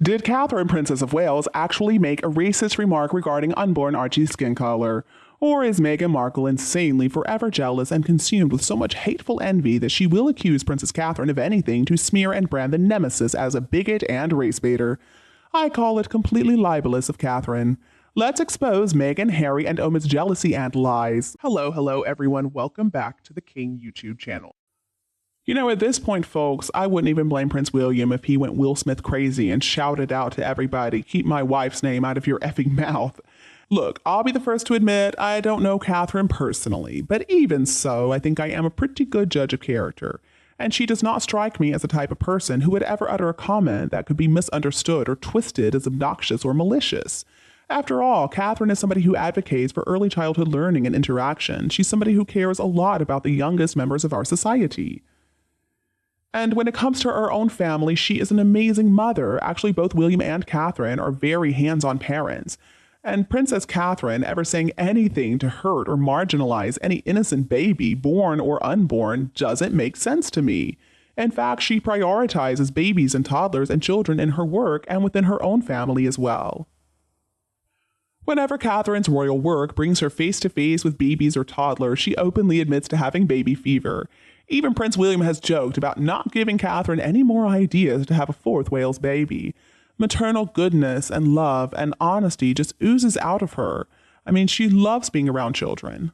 Did Catherine, Princess of Wales, actually make a racist remark regarding unborn Archie's skin color? Or is Meghan Markle insanely forever jealous and consumed with so much hateful envy that she will accuse Princess Catherine of anything to smear and brand the nemesis as a bigot and race baiter? I call it completely libelous of Catherine. Let's expose Meghan, Harry, and Omid's jealousy and lies. Hello everyone. Welcome back to the King YouTube channel. You know, at this point, folks, I wouldn't even blame Prince William if he went Will Smith crazy and shouted out to everybody, "Keep my wife's name out of your effing mouth." Look, I'll be the first to admit I don't know Catherine personally, but even so, I think I am a pretty good judge of character. And she does not strike me as the type of person who would ever utter a comment that could be misunderstood or twisted as obnoxious or malicious. After all, Catherine is somebody who advocates for early childhood learning and interaction. She's somebody who cares a lot about the youngest members of our society. And when it comes to her own family, she is an amazing mother. Actually, both William and Catherine are very hands-on parents. And Princess Catherine ever saying anything to hurt or marginalize any innocent baby, born or unborn, doesn't make sense to me. In fact, she prioritizes babies and toddlers and children in her work and within her own family as well. Whenever Catherine's royal work brings her face-to-face with babies or toddlers, she openly admits to having baby fever. Even Prince William has joked about not giving Catherine any more ideas to have a fourth Wales baby. Maternal goodness and love and honesty just oozes out of her. I mean, she loves being around children.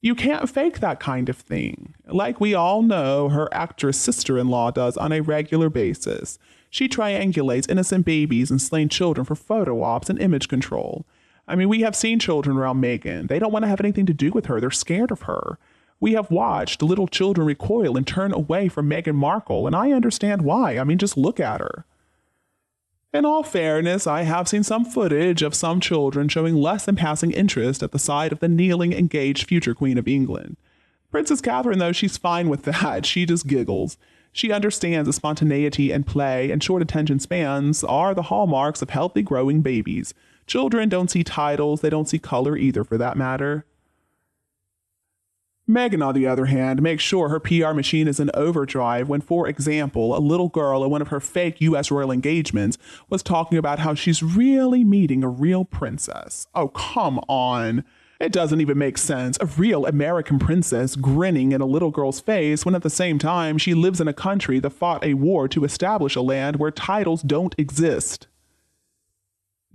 You can't fake that kind of thing. Like we all know, her actress sister-in-law does on a regular basis. She triangulates innocent babies and slain children for photo ops and image control. I mean, we have seen children around Meghan. They don't want to have anything to do with her. They're scared of her. We have watched little children recoil and turn away from Meghan Markle, and I understand why. I mean, just look at her. In all fairness, I have seen some footage of some children showing less than passing interest at the side of the kneeling, engaged future Queen of England. Princess Catherine, though, she's fine with that. She just giggles. She understands that spontaneity and play and short attention spans are the hallmarks of healthy growing babies. Children don't see titles, they don't see color either, for that matter. Meghan, on the other hand, makes sure her PR machine is in overdrive when, for example, a little girl at one of her fake U.S. royal engagements was talking about how she's really meeting a real princess. Oh, come on. It doesn't even make sense. A real American princess grinning in a little girl's face when at the same time she lives in a country that fought a war to establish a land where titles don't exist.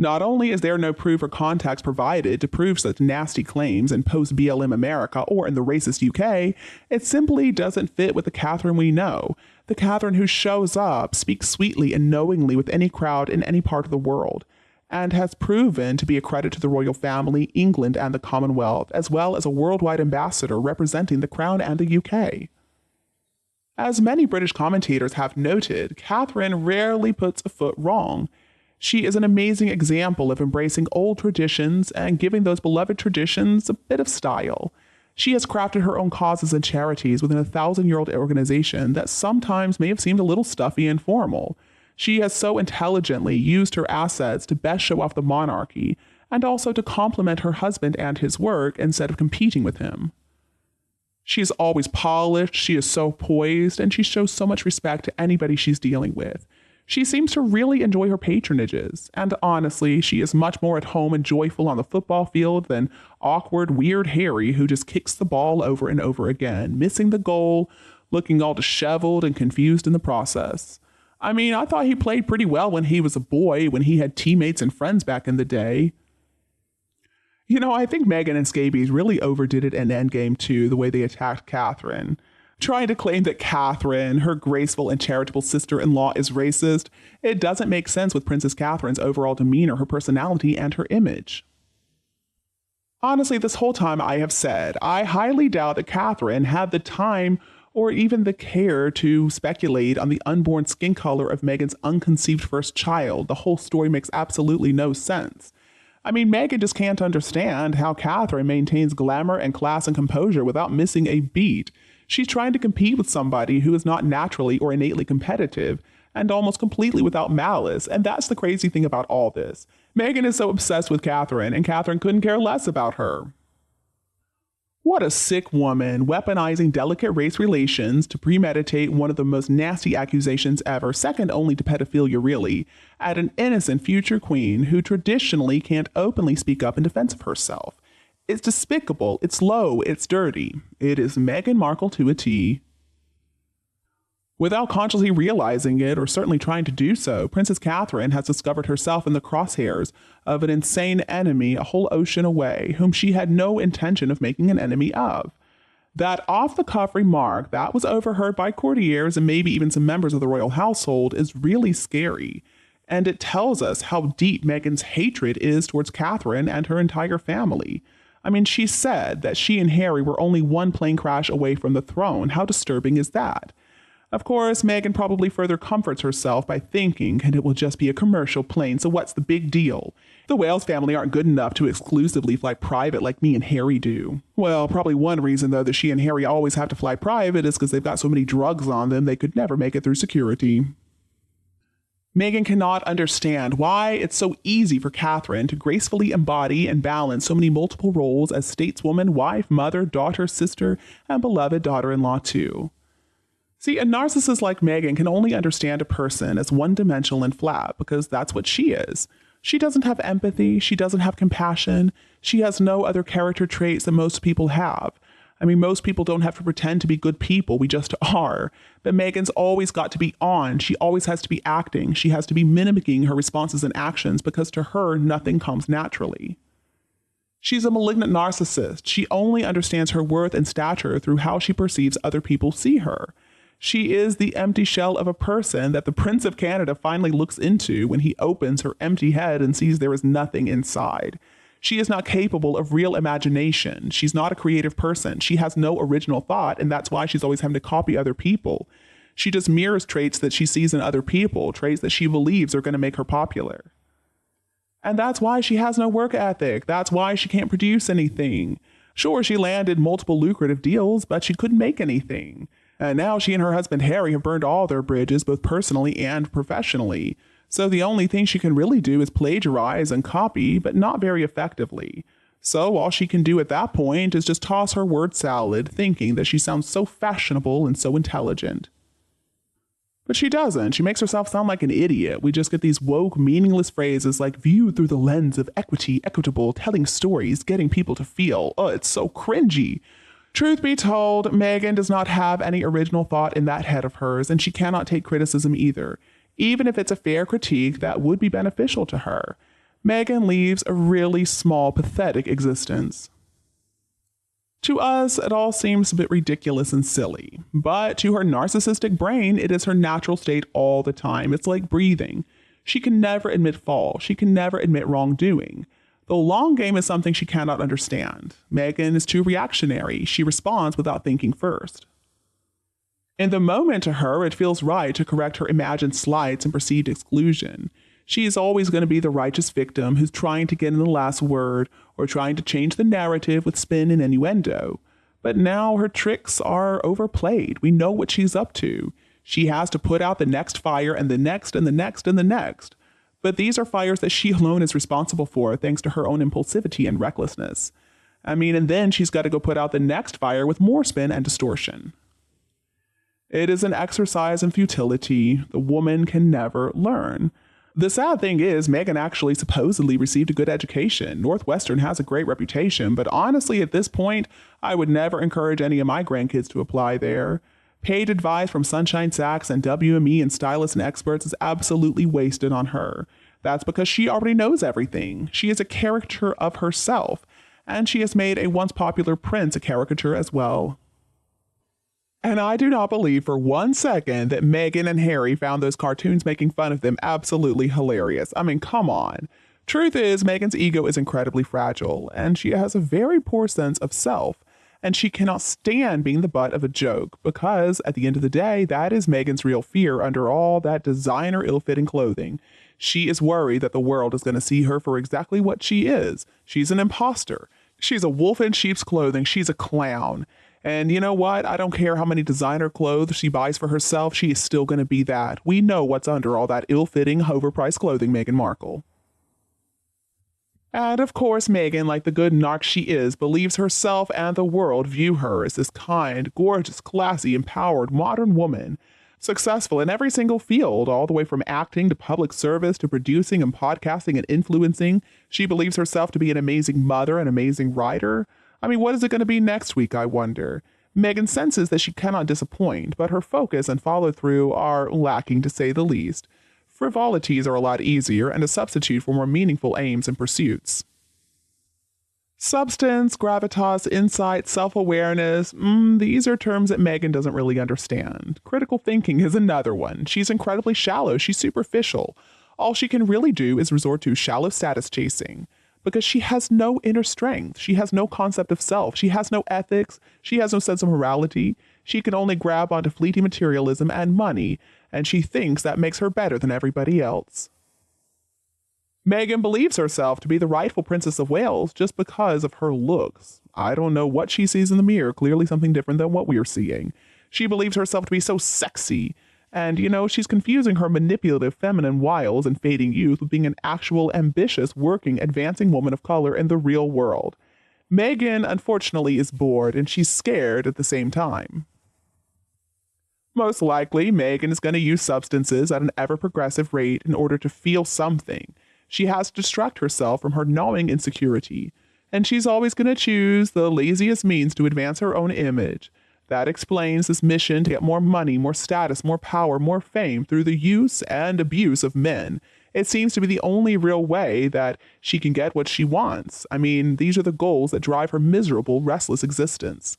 Not only is there no proof or context provided to prove such nasty claims in post-BLM America or in the racist UK, it simply doesn't fit with the Catherine we know. The Catherine who shows up, speaks sweetly and knowingly with any crowd in any part of the world, and has proven to be a credit to the royal family, England, and the Commonwealth, as well as a worldwide ambassador representing the Crown and the UK. As many British commentators have noted, Catherine rarely puts a foot wrong. She is an amazing example of embracing old traditions and giving those beloved traditions a bit of style. She has crafted her own causes and charities within a 1,000-year-old organization that sometimes may have seemed a little stuffy and formal. She has so intelligently used her assets to best show off the monarchy and also to complement her husband and his work instead of competing with him. She is always polished, she is so poised, and she shows so much respect to anybody she's dealing with. She seems to really enjoy her patronages, and honestly, she is much more at home and joyful on the football field than awkward, weird Harry who just kicks the ball over and over again, missing the goal, looking all disheveled and confused in the process. I mean, I thought he played pretty well when he was a boy, when he had teammates and friends back in the day. You know, I think Meghan and scabies really overdid it in Endgame too, the way they attacked Catherine. Trying to claim that Catherine, her graceful and charitable sister-in-law, is racist, it doesn't make sense with Princess Catherine's overall demeanor, her personality, and her image. Honestly, this whole time I have said, I highly doubt that Catherine had the time or even the care to speculate on the unborn skin color of Meghan's unconceived first child. The whole story makes absolutely no sense. I mean, Meghan just can't understand how Catherine maintains glamour and class and composure without missing a beat. She's trying to compete with somebody who is not naturally or innately competitive and almost completely without malice. And that's the crazy thing about all this. Meghan is so obsessed with Catherine, and Catherine couldn't care less about her. What a sick woman, weaponizing delicate race relations to premeditate one of the most nasty accusations ever, second only to pedophilia really, at an innocent future queen who traditionally can't openly speak up in defense of herself. It's despicable, it's low, it's dirty. It is Meghan Markle to a T. Without consciously realizing it, or certainly trying to do so, Princess Catherine has discovered herself in the crosshairs of an insane enemy a whole ocean away, whom she had no intention of making an enemy of. That off-the-cuff remark that was overheard by courtiers and maybe even some members of the royal household is really scary, and it tells us how deep Meghan's hatred is towards Catherine and her entire family. I mean, she said that she and Harry were only one plane crash away from the throne. How disturbing is that? Of course, Meghan probably further comforts herself by thinking, and it will just be a commercial plane, so what's the big deal? The Wales family aren't good enough to exclusively fly private like me and Harry do. Well, probably one reason, though, that she and Harry always have to fly private is because they've got so many drugs on them they could never make it through security. Meghan cannot understand why it's so easy for Catherine to gracefully embody and balance so many multiple roles as stateswoman, wife, mother, daughter, sister, and beloved daughter-in-law too. See, a narcissist like Meghan can only understand a person as one-dimensional and flat because that's what she is. She doesn't have empathy, she doesn't have compassion, she has no other character traits that most people have. I mean, most people don't have to pretend to be good people, we just are. But Meghan's always got to be on, she always has to be acting, she has to be mimicking her responses and actions because to her, nothing comes naturally. She's a malignant narcissist. She only understands her worth and stature through how she perceives other people see her. She is the empty shell of a person that the Prince of Canada finally looks into when he opens her empty head and sees there is nothing inside. She is not capable of real imagination. She's not a creative person. She has no original thought, and that's why she's always having to copy other people. She just mirrors traits that she sees in other people, traits that she believes are going to make her popular. And that's why she has no work ethic. That's why she can't produce anything. Sure, she landed multiple lucrative deals, but she couldn't make anything. And now she and her husband Harry have burned all their bridges, both personally and professionally. So the only thing she can really do is plagiarize and copy, but not very effectively. So all she can do at that point is just toss her word salad, thinking that she sounds so fashionable and so intelligent. But she doesn't. She makes herself sound like an idiot. We just get these woke, meaningless phrases like viewed through the lens of equity, equitable, telling stories, getting people to feel. Oh, it's so cringy. Truth be told, Meghan does not have any original thought in that head of hers, and she cannot take criticism either, even if it's a fair critique that would be beneficial to her. Meghan leads a really small, pathetic existence. To us, it all seems a bit ridiculous and silly, but to her narcissistic brain, it is her natural state all the time. It's like breathing. She can never admit fault. She can never admit wrongdoing. The long game is something she cannot understand. Meghan is too reactionary. She responds without thinking first. In the moment to her, it feels right to correct her imagined slights and perceived exclusion. She is always going to be the righteous victim who's trying to get in the last word or trying to change the narrative with spin and innuendo. But now her tricks are overplayed. We know what she's up to. She has to put out the next fire and the next and the next and the next. But these are fires that she alone is responsible for thanks to her own impulsivity and recklessness. And then she's got to go put out the next fire with more spin and distortion. It is an exercise in futility. The woman can never learn. The sad thing is, Meghan actually supposedly received a good education. Northwestern has a great reputation, but honestly, at this point, I would never encourage any of my grandkids to apply there. Paid advice from Sunshine Sachs and WME and stylists and experts is absolutely wasted on her. That's because she already knows everything. She is a caricature of herself, and she has made a once popular prince a caricature as well. And I do not believe for 1 second that Meghan and Harry found those cartoons making fun of them absolutely hilarious. Come on. Truth is, Meghan's ego is incredibly fragile, and she has a very poor sense of self. And she cannot stand being the butt of a joke because, at the end of the day, that is Meghan's real fear under all that designer ill-fitting clothing. She is worried that the world is going to see her for exactly what she is. She's an imposter. She's a wolf in sheep's clothing. She's a clown. And you know what? I don't care how many designer clothes she buys for herself. She is still going to be that. We know what's under all that ill-fitting, overpriced clothing, Meghan Markle. And of course, Meghan, like the good narc she is, believes herself and the world view her as this kind, gorgeous, classy, empowered, modern woman, successful in every single field, all the way from acting to public service to producing and podcasting and influencing. She believes herself to be an amazing mother, an amazing writer. I mean, what is it going to be next week, I wonder? Meghan senses that she cannot disappoint, but her focus and follow through are lacking, to say the least. Frivolities are a lot easier and a substitute for more meaningful aims and pursuits. Substance, gravitas, insight, self-awareness, these are terms that Meghan doesn't really understand. Critical thinking is another one. She's incredibly shallow. She's superficial. All she can really do is resort to shallow status chasing because she has no inner strength. She has no concept of self. She has no ethics. She has no sense of morality. She can only grab onto fleeting materialism and money, and she thinks that makes her better than everybody else. Meghan believes herself to be the rightful Princess of Wales just because of her looks. I don't know what she sees in the mirror, clearly something different than what we are seeing. She believes herself to be so sexy, and, she's confusing her manipulative feminine wiles and fading youth with being an actual, ambitious, working, advancing woman of color in the real world. Meghan, unfortunately, is bored, and she's scared at the same time. Most likely, Meghan is going to use substances at an ever-progressive rate in order to feel something. She has to distract herself from her gnawing insecurity, and she's always going to choose the laziest means to advance her own image. That explains this mission to get more money, more status, more power, more fame through the use and abuse of men. It seems to be the only real way that she can get what she wants. I mean, these are the goals that drive her miserable, restless existence.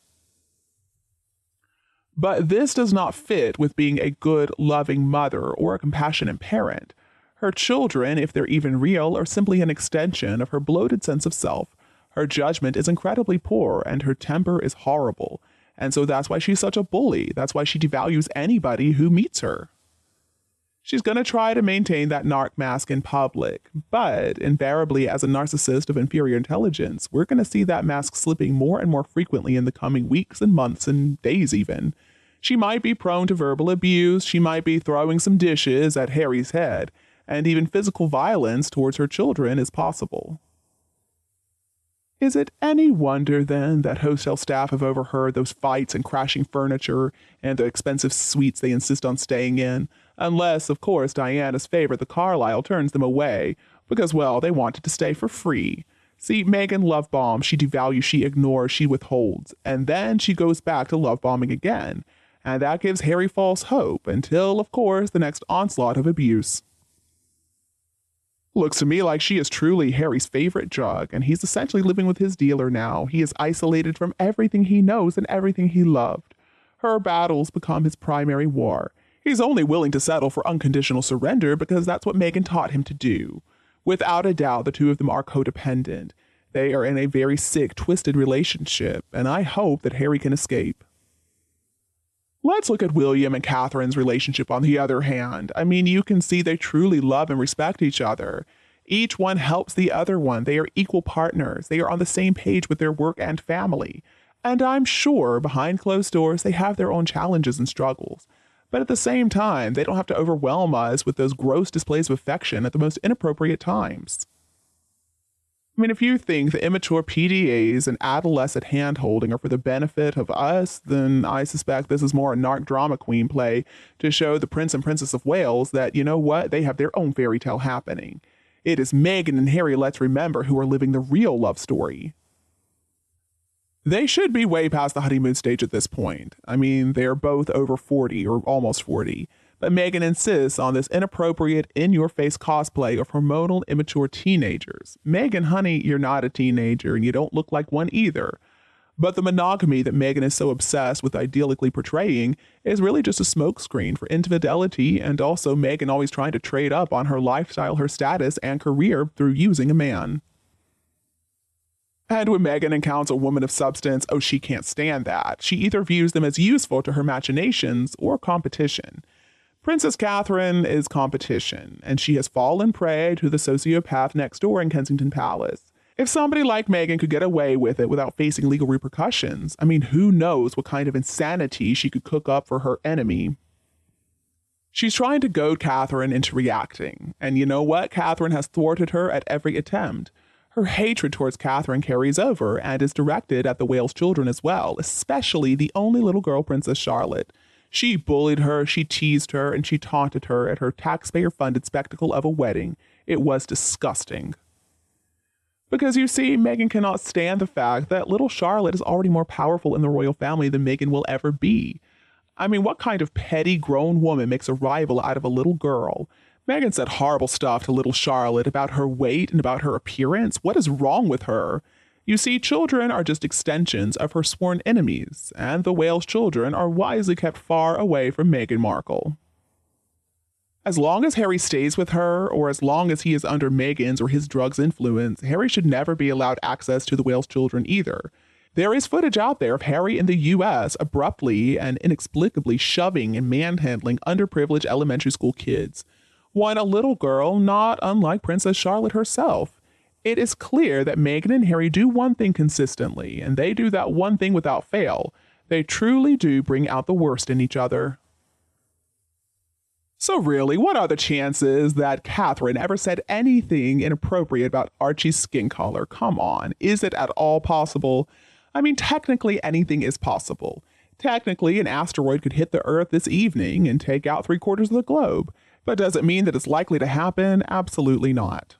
But this does not fit with being a good, loving mother or a compassionate parent. Her children, if they're even real, are simply an extension of her bloated sense of self. Her judgment is incredibly poor, and her temper is horrible. And so that's why she's such a bully. That's why she devalues anybody who meets her. She's going to try to maintain that narc mask in public, but invariably, as a narcissist of inferior intelligence, we're going to see that mask slipping more and more frequently in the coming weeks and months and days even. She might be prone to verbal abuse, she might be throwing some dishes at Harry's head, and even physical violence towards her children is possible. Is it any wonder, then, that hotel staff have overheard those fights and crashing furniture and the expensive suites they insist on staying in? Unless, of course, Diana's favorite, the Carlisle, turns them away because, well, they wanted to stay for free. See, Meghan love bombs. She devalues, she ignores, she withholds. And then she goes back to love bombing again. And that gives Harry false hope until, of course, the next onslaught of abuse. Looks to me like she is truly Harry's favorite drug, and he's essentially living with his dealer now. He is isolated from everything he knows and everything he loved. Her battles become his primary war. He's only willing to settle for unconditional surrender because that's what Meghan taught him to do. Without a doubt, the two of them are codependent. They are in a very sick, twisted relationship, and I hope that Harry can escape. Let's look at William and Catherine's relationship on the other hand. I mean, you can see they truly love and respect each other. Each one helps the other one. They are equal partners. They are on the same page with their work and family. And I'm sure behind closed doors, they have their own challenges and struggles. But at the same time, they don't have to overwhelm us with those gross displays of affection at the most inappropriate times. I mean, if you think the immature PDAs and adolescent hand-holding are for the benefit of us, then I suspect this is more a narc drama queen play to show the Prince and Princess of Wales that, you know what, they have their own fairy tale happening. It is Meghan and Harry, let's remember, who are living the real love story. They should be way past the honeymoon stage at this point. I mean, they are both over 40 or almost 40. But Meghan insists on this inappropriate, in-your-face cosplay of hormonal, immature teenagers. Meghan, honey, you're not a teenager, and you don't look like one either. But the monogamy that Meghan is so obsessed with idyllically portraying is really just a smokescreen for infidelity, and also Meghan always trying to trade up on her lifestyle, her status, and career through using a man. And when Meghan encounters a woman of substance, oh, she can't stand that. She either views them as useful to her machinations or competition. Princess Catherine is competition, and she has fallen prey to the sociopath next door in Kensington Palace. If somebody like Meghan could get away with it without facing legal repercussions, I mean, who knows what kind of insanity she could cook up for her enemy. She's trying to goad Catherine into reacting, and you know what? Catherine has thwarted her at every attempt. Her hatred towards Catherine carries over and is directed at the Wales children as well, especially the only little girl, Princess Charlotte. She bullied her, she teased her, and she taunted her at her taxpayer-funded spectacle of a wedding. It was disgusting. Because you see, Meghan cannot stand the fact that little Charlotte is already more powerful in the royal family than Meghan will ever be. I mean, what kind of petty grown woman makes a rival out of a little girl? Meghan said horrible stuff to little Charlotte about her weight and about her appearance. What is wrong with her? You see, children are just extensions of her sworn enemies, and the Wales children are wisely kept far away from Meghan Markle. As long as Harry stays with her, or as long as he is under Meghan's or his drugs' influence, Harry should never be allowed access to the Wales children either. There is footage out there of Harry in the U.S. abruptly and inexplicably shoving and manhandling underprivileged elementary school kids. One, a little girl, not unlike Princess Charlotte herself. It is clear that Meghan and Harry do one thing consistently, and they do that one thing without fail. They truly do bring out the worst in each other. So really, what are the chances that Catherine ever said anything inappropriate about Archie's skin color? Come on, is it at all possible? I mean, technically anything is possible. Technically, an asteroid could hit the Earth this evening and take out 3/4 of the globe. But does it mean that it's likely to happen? Absolutely not.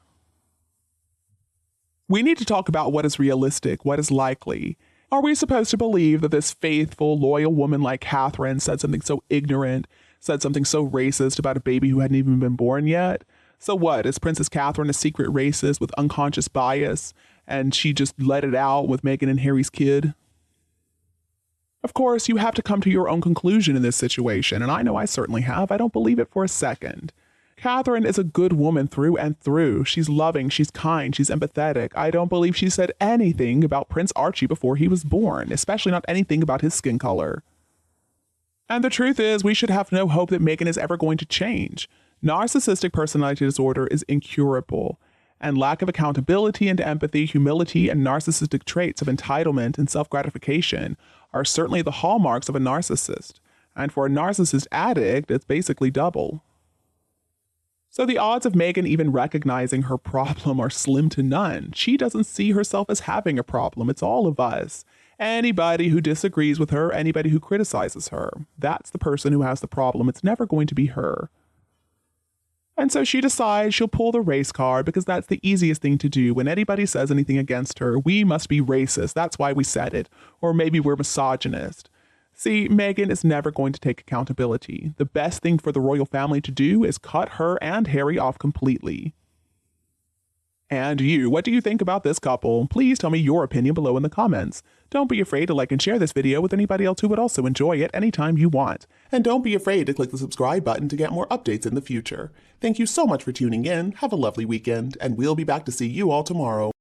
We need to talk about what is realistic, what is likely. Are we supposed to believe that this faithful, loyal woman like Catherine said something so ignorant, said something so racist about a baby who hadn't even been born yet? So what, is Princess Catherine a secret racist with unconscious bias, and she just let it out with Meghan and Harry's kid? Of course, you have to come to your own conclusion in this situation, and I know I certainly have. I don't believe it for a second. Catherine is a good woman through and through. She's loving, she's kind, she's empathetic. I don't believe she said anything about Prince Archie before he was born, especially not anything about his skin color. And the truth is, we should have no hope that Meghan is ever going to change. Narcissistic personality disorder is incurable, and lack of accountability and empathy, humility, and narcissistic traits of entitlement and self-gratification are certainly the hallmarks of a narcissist. And for a narcissist addict, it's basically double. So the odds of Meghan even recognizing her problem are slim to none. She doesn't see herself as having a problem. It's all of us. Anybody who disagrees with her, anybody who criticizes her, that's the person who has the problem. It's never going to be her. And so she decides she'll pull the race card because that's the easiest thing to do. When anybody says anything against her, we must be racist. That's why we said it. Or maybe we're misogynist. See, Meghan is never going to take accountability. The best thing for the royal family to do is cut her and Harry off completely. And you, what do you think about this couple? Please tell me your opinion below in the comments. Don't be afraid to like and share this video with anybody else who would also enjoy it anytime you want. And don't be afraid to click the subscribe button to get more updates in the future. Thank you so much for tuning in. Have a lovely weekend, and we'll be back to see you all tomorrow.